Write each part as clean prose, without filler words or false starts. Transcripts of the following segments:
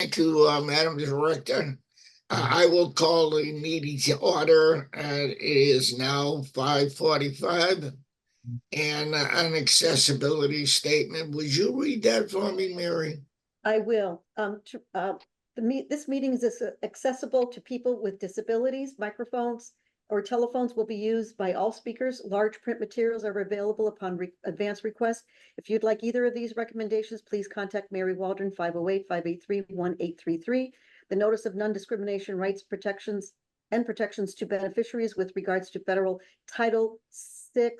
Thank you, Madam Director. I will call the meeting to order. It is now 5:45. And an accessibility statement. Would you read that for me, Mary? I will. This meeting is accessible to people with disabilities. Microphones or telephones will be used by all speakers. Large print materials are available upon advance request. If you'd like either of these recommendations, please contact Mary Waldron, 508-583-1833. The notice of non-discrimination rights protections to beneficiaries with regards to federal Title VI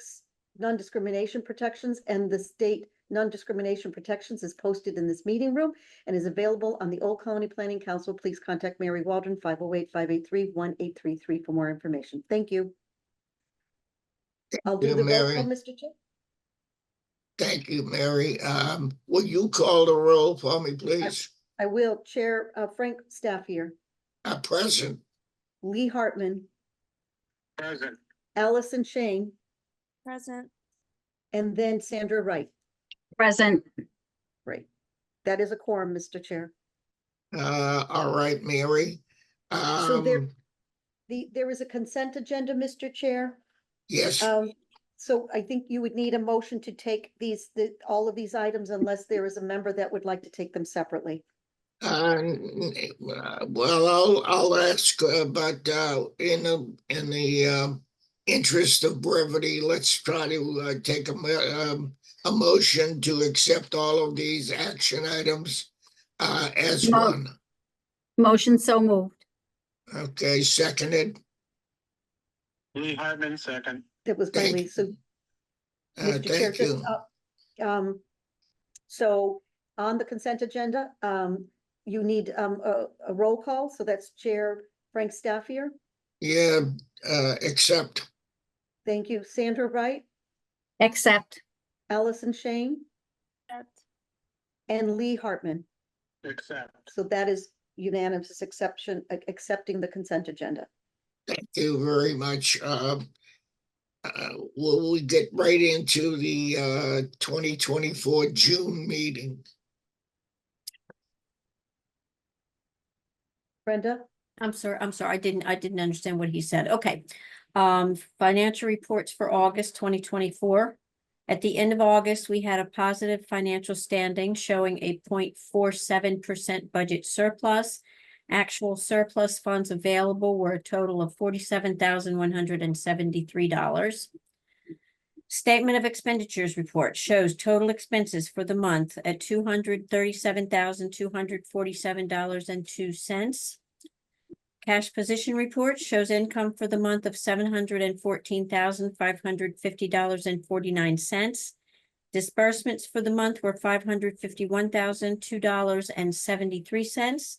non-discrimination protections and the state non-discrimination protections is posted in this meeting room and is available on the Old Colony Planning Council. Please contact Mary Waldron, 508-583-1833 for more information. Thank you. I'll do the roll call, Mr. Chair. Thank you, Mary. Will you call the roll for me, please? I will. Chair Frank Staffier. Present. Lee Hartman. Present. Allison Shane. Present. And then Sandra Wright. Present. Great. That is a quorum, Mr. Chair. All right, Mary. So there is a consent agenda, Mr. Chair. Yes. So I think you would need a motion to take all of these items unless there is a member that would like to take them separately. Well, I'll ask, but in the interest of brevity, let's try to take a motion to accept all of these action items as one. Motion so moved. Okay, seconded. Lee Hartman, second. That was by Lee. So, Mr. Chair, Thank you. So on the consent agenda, you need a roll call. So that's Chair Frank Staffier. Yeah, accept. Thank you. Sandra Wright. Accept. Allison Shane. And Lee Hartman. Accept. So that is unanimous accepting the consent agenda. Thank you very much. Will we get right into the 2024 June meeting? Brenda? I'm sorry. I didn't understand what he said. Okay. Financial reports for August 2024. At the end of August, we had a positive financial standing showing a 0.47% budget surplus. Actual surplus funds available were a total of $47,173. Statement of expenditures report shows total expenses for the month at $237,247.02. Cash position report shows income for the month of $714,550.49. Disbursements for the month were $551,002.73.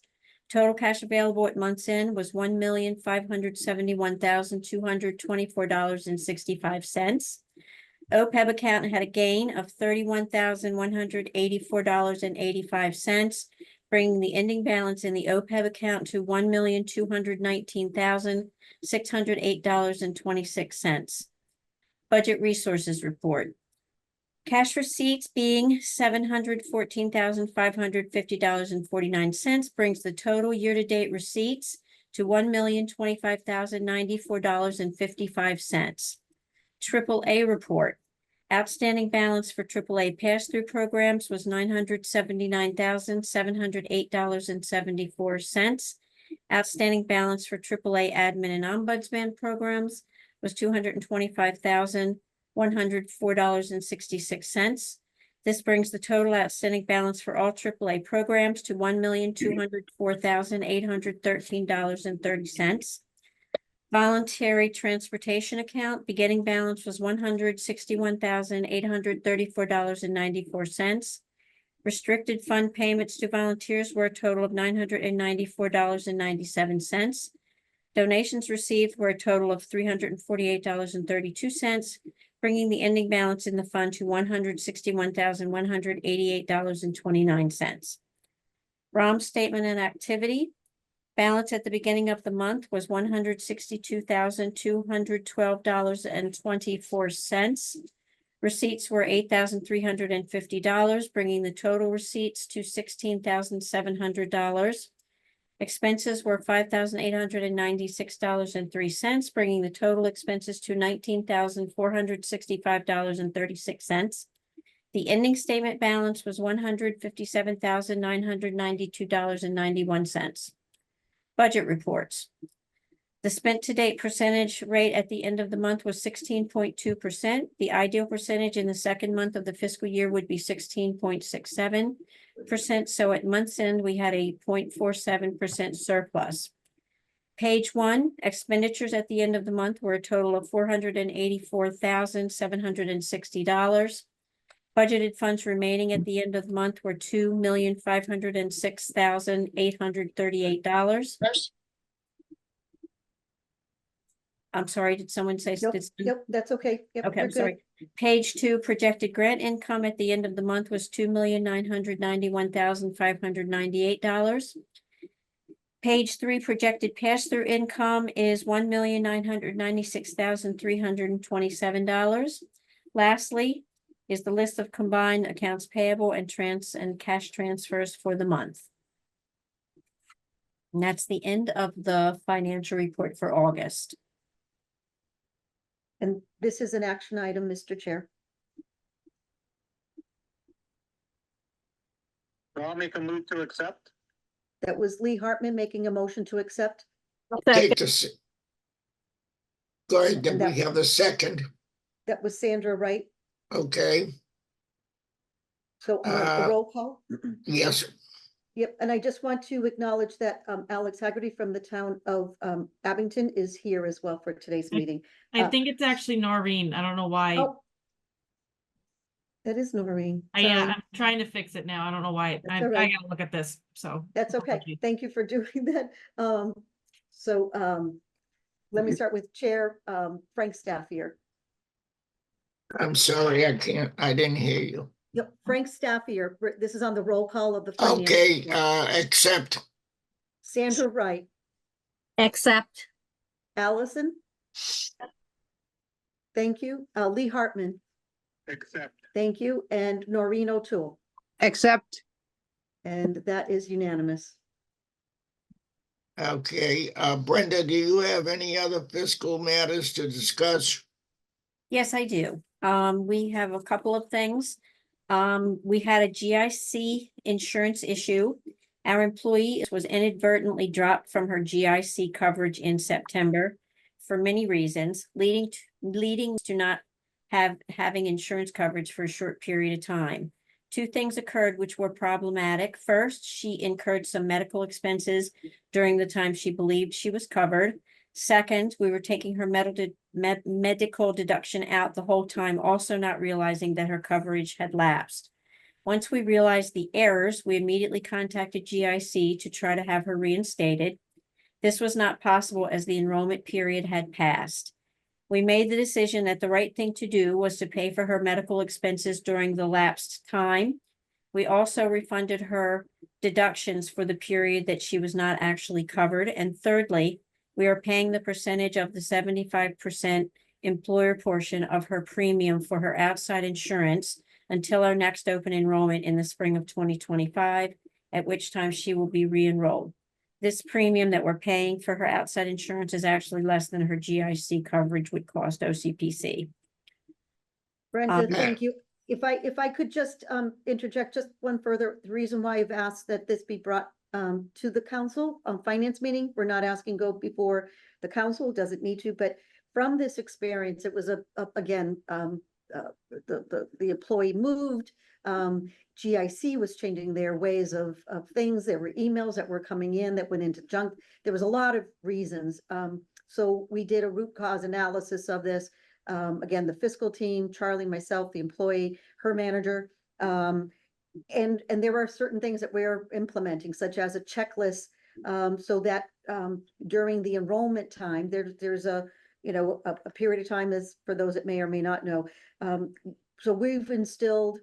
Total cash available at month's end was $1,571,224.65. OPEB account had a gain of $31,184.85, bringing the ending balance in the OPEB account to $1,219,608.26. Budget resources report. Cash receipts being $714,550.49 brings the total year-to-date receipts to $1,025,094.55. AAA report. Outstanding balance for AAA pass-through programs was $979,708.74. Outstanding balance for AAA admin and ombudsman programs was $225,104.66. This brings the total outstanding balance for all AAA programs to $1,204,813.30. Voluntary transportation account beginning balance was $161,834.94. Restricted fund payments to volunteers were a total of $994.97. Donations received were a total of $348.32, bringing the ending balance in the fund to $161,188.29. ROM statement and activity. Balance at the beginning of the month was $162,212.24. Receipts were $8,350, bringing the total receipts to $16,700. Expenses were $5,896.03, bringing the total expenses to $19,465.36. The ending statement balance was $157,992.91. Budget reports. The spent to date percentage rate at the end of the month was 16.2%. The ideal percentage in the second month of the fiscal year would be 16.67%. So at month's end, we had a 0.47% surplus. Page 1, expenditures at the end of the month were a total of $484,760. Budgeted funds remaining at the end of the month were $2,506,838. I'm sorry, did someone say? Yep, that's okay. Yep, Okay, you're I'm good. sorry. Page 2, projected grant income at the end of the month was $2,991,598. Page 3, projected pass-through income is $1,996,327. Lastly, is the list of combined accounts payable and cash transfers for the month. And that's the end of the financial report for August. And this is an action item, Mr. Chair. So I'll make a move to accept. That was Lee Hartman making a motion to accept. Take this. Go ahead, then And we have a second, That was Sandra Wright. okay, So the roll call. yes, Yep, and I just want to acknowledge that Alex Haggerty from the town of Abington is here as well for today's meeting. I think it's actually Noreen. I don't know why. Oh, that is Noreen. Yeah, Sorry. I'm trying to fix it now. I don't know why. That's I all right. gotta look at this, so. That's okay. apologies. Thank you for doing that. Let me start with Chair Frank Staffier. I'm sorry, I didn't hear you. Yep, Frank Staffier. This is on the roll call of the finance. Okay, report. accept, Sandra Wright, Accept. Allison. Thank you. Lee Hartman. Accept. Thank you. And Noreen O'Toole. Accept. And that is unanimous. okay, Brenda, do you have any other fiscal matters to discuss? Yes, I do. We have a couple of things. We had a GIC insurance issue. Our employee was inadvertently dropped from her GIC coverage in September for many reasons, leading to not having insurance coverage for a short period of time. Two things occurred which were problematic. First, she incurred some medical expenses during the time she believed she was covered. Second, we were taking her medical deduction out the whole time, also not realizing that her coverage had lapsed. Once we realized the errors, we immediately contacted GIC to try to have her reinstated. This was not possible as the enrollment period had passed. We made the decision that the right thing to do was to pay for her medical expenses during the lapsed time. We also refunded her deductions for the period that she was not actually covered. And thirdly, we are paying the percentage of the 75% employer portion of her premium for her outside insurance until our next open enrollment in the spring of 2025, at which time she will be re-enrolled. This premium that we're paying for her outside insurance is actually less than her GIC coverage would cost OCPC. Brenda, Yeah. thank you. If I could just interject just one further, the reason why I've asked that this be brought to the council finance meeting, we're not asking go before the council, doesn't need to, but from this experience, it was again, the employee moved, GIC was changing their ways of things. There were emails that were coming in that went into junk. There was a lot of reasons. So we did a root cause analysis of this. Again, the fiscal team, Charlie, myself, the employee, her manager. And there are certain things that we're implementing, such as a checklist, so that during the enrollment time, there's a period of time, as for those that may or may not know. So we've instilled,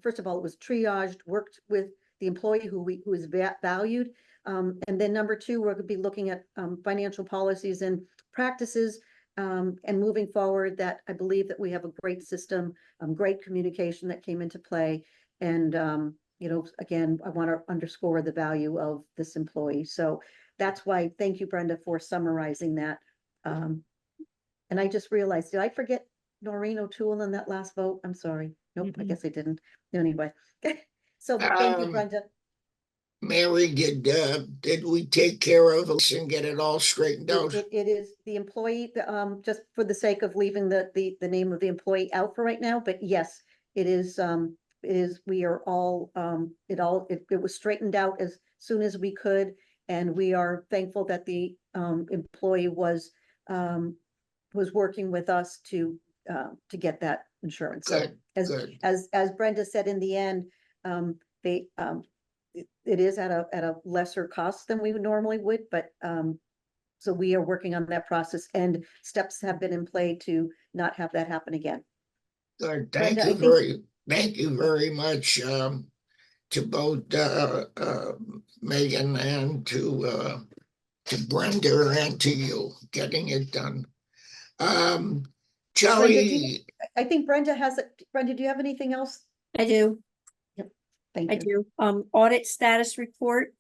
first of all, it was triaged, worked with the employee who is valued. And then number two, we're going to be looking at financial policies and practices and moving forward, that I believe that we have a great system, great communication that came into play. And, you know, again, I want to underscore the value of this employee. So that's why, thank you, Brenda, for summarizing that. And I just realized, did I forget Noreen O'Toole in that last vote? I'm sorry. Nope, I Mm-mm. guess I didn't. Anyway. So thank you, Um, Brenda. Mary, did we take care of this and get it all straightened out? It is the employee, just for the sake of leaving the name of the employee out for right now, but yes, we are all, it was straightened out as soon as we could. And we are thankful that the, employee was working with us to get that insurance. So Good, as, good. as Brenda said in the end, they, it is at a lesser cost than we would normally would, but, so we are working on that process, and steps have been in play to not have that happen again. Good. Brenda, I think, Thank you very much, to both, Megan and to Brenda and to you getting it done. Brenda, Charlie, I think Brenda has it. Brenda, do you have anything else? I do. Thank I you. do. Audit status report.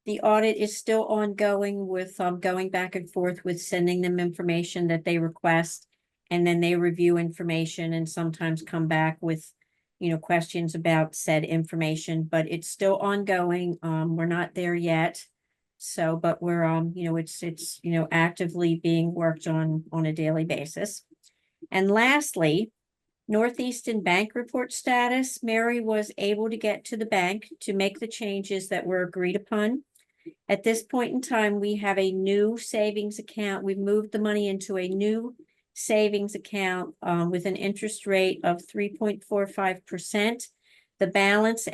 The audit is still ongoing with, going back and forth with sending them information that they request. And then they review information and sometimes come back with, you know, questions about said information, but it's still ongoing. We're not there yet. So, but we're, you know, it's, you know, actively being worked on a daily basis. And lastly, Northeastern Bank report status. Mary was able to get to the bank to make the changes that were agreed upon. At this point in time, we have a new savings account. We've moved the money into a new savings account with an interest rate of 3.45%. The balance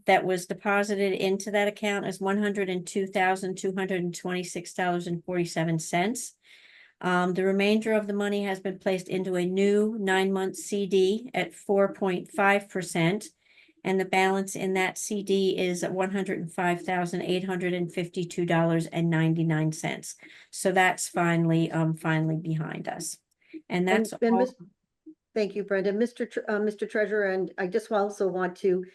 that was deposited into that account is $102,226.47. The remainder of the money has been placed into a new 9-month CD at 4.5%. And the balance in that CD is $105,852.99. So that's finally behind us. And that's And all. Thank you, Brenda. Mr. Treasurer, and I just also want to,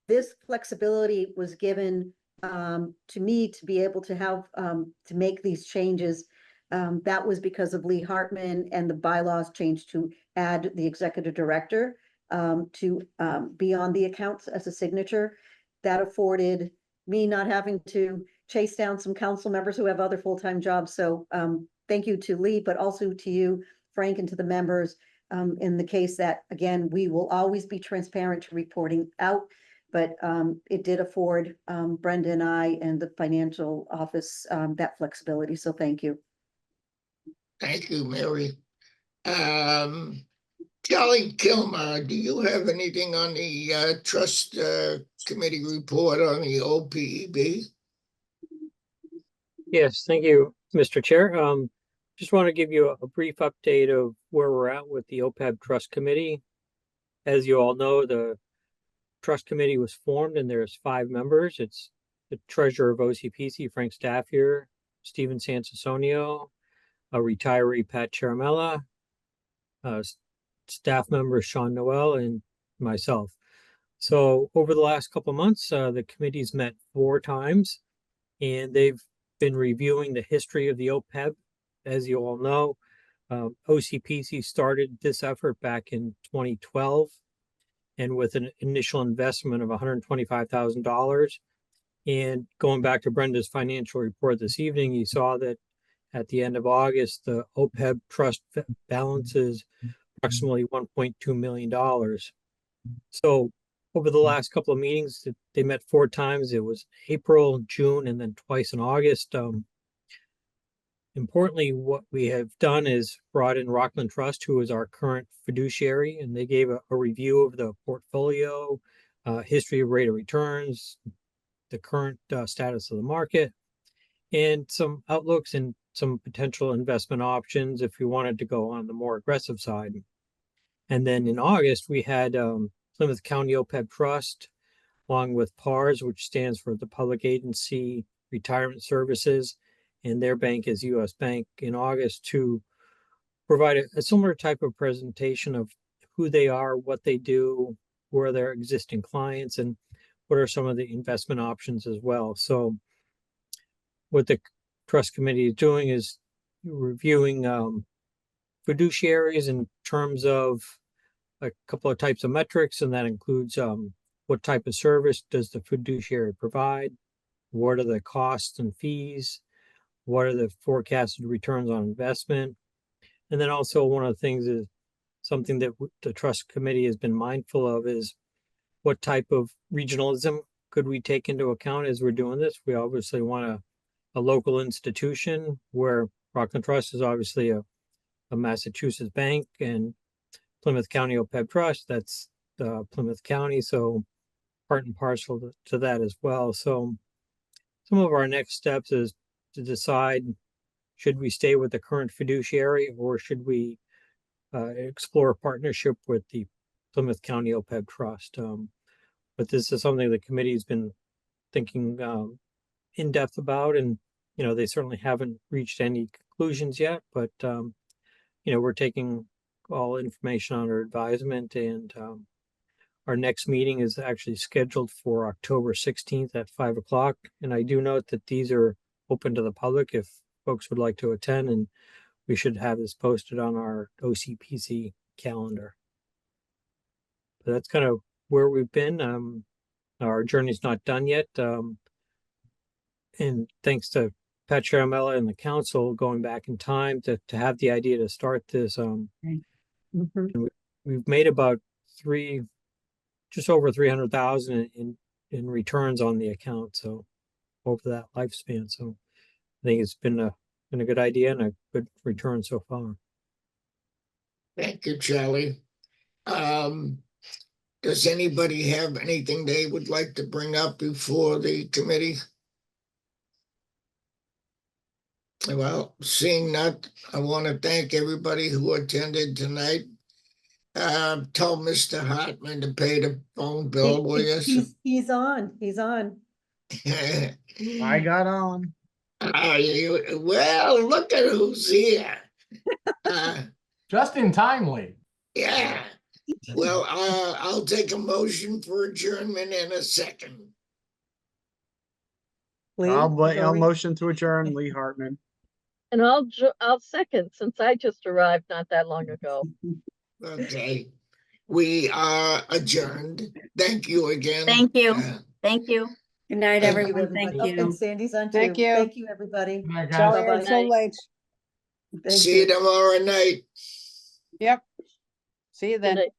this flexibility was given to me to be able to have, to make these changes. That was because of Lee Hartman and the bylaws changed to add the executive director to be on the accounts as a signature. That afforded me not having to chase down some council members who have other full-time jobs. So thank you to Lee, but also to you, Frank, and to the members. In the case that, again, we will always be transparent to reporting out, but it did afford Brenda and I and the financial office that flexibility. So thank you. thank you, Mary. Charlie Kilmer, do you have anything on the trust committee report on the OPEB? Yes, thank you, Mr. Chair. Just want to give you a brief update of where we're at with the OPEB Trust Committee. As you all know, the Trust Committee was formed and there's 5 members. It's the Treasurer of OCPC, Frank Staffier, Stephen Sansonio, a retiree, Pat Charamella, staff member Sean Noel, and myself. So over the last couple of months, the committee's met 4 times, and they've been reviewing the history of the OPEB. As you all know, OCPC started this effort back in 2012, and with an initial investment of $125,000. And going back to Brenda's financial report this evening, you saw that at the end of August, the OPEB trust balance is approximately $1.2 million. So over the last couple of meetings, they met 4 times. It was April, June, and then twice in August. Importantly, what we have done is brought in Rockland Trust, who is our current fiduciary, and they gave a review of the portfolio, history of rate of returns, the current status of the market, and some outlooks and some potential investment options if we wanted to go on the more aggressive side. And then in August, we had Plymouth County OPEB Trust, along with PARS, which stands for the Public Agency Retirement Services, and their bank is U.S. Bank, in August to provide a similar type of presentation of who they are, what they do, who are their existing clients, and what are some of the investment options as well. So what the trust committee is doing is reviewing fiduciaries in terms of a couple of types of metrics, and that includes what type of service does the fiduciary provide, what are the costs and fees, what are the forecasted returns on investment, and then also one of the things is something that the trust committee has been mindful of is what type of regionalism could we take into account as we're doing this. We obviously want a local institution where Rockland Trust is obviously a Massachusetts bank, and Plymouth County OPEB Trust, that's Plymouth County, so part and parcel to that as well. So some of our next steps is to decide, should we stay with the current fiduciary or should we explore a partnership with the Plymouth County OPEB Trust? But this is something the committee's been thinking in depth about, and they certainly haven't reached any conclusions yet, but we're taking all information under advisement, and our next meeting is actually scheduled for October 16th at 5 o'clock. And I do note that these are open to the public if folks would like to attend, and we should have this posted on our OCPC calendar. But that's kind of where we've been. Our journey's not done yet. And thanks to Pat Charamella and the council going back in time to have the idea to start this. Mhm. We've made about just over 300,000 in returns on the account. So over that lifespan. So I think it's been a good idea and a good return so far. Thank you, Charlie. Does anybody have anything they would like to bring up before the committee? Well, seeing that, I want to thank everybody who attended tonight. Tell Mr. Hartman to pay the phone bill, will you? He's on. I got on. Well, look at who's here. Just in timely. Yeah. Well, I'll take a motion for adjournment in a second. I'll Lee? motion to adjourn, Lee Hartman. And I'll second, since I just arrived not that long ago. Okay. We are adjourned. Thank you again. Thank you. Uh, Thank you. Good night, Thank you, everyone. Thank Oh, and you. Sandy's on too. Thank you. Thank you, everybody. Good night, guys. Charlie, Bye-bye. it's so late. Thank See you tomorrow night. Yep. See you then. Good night.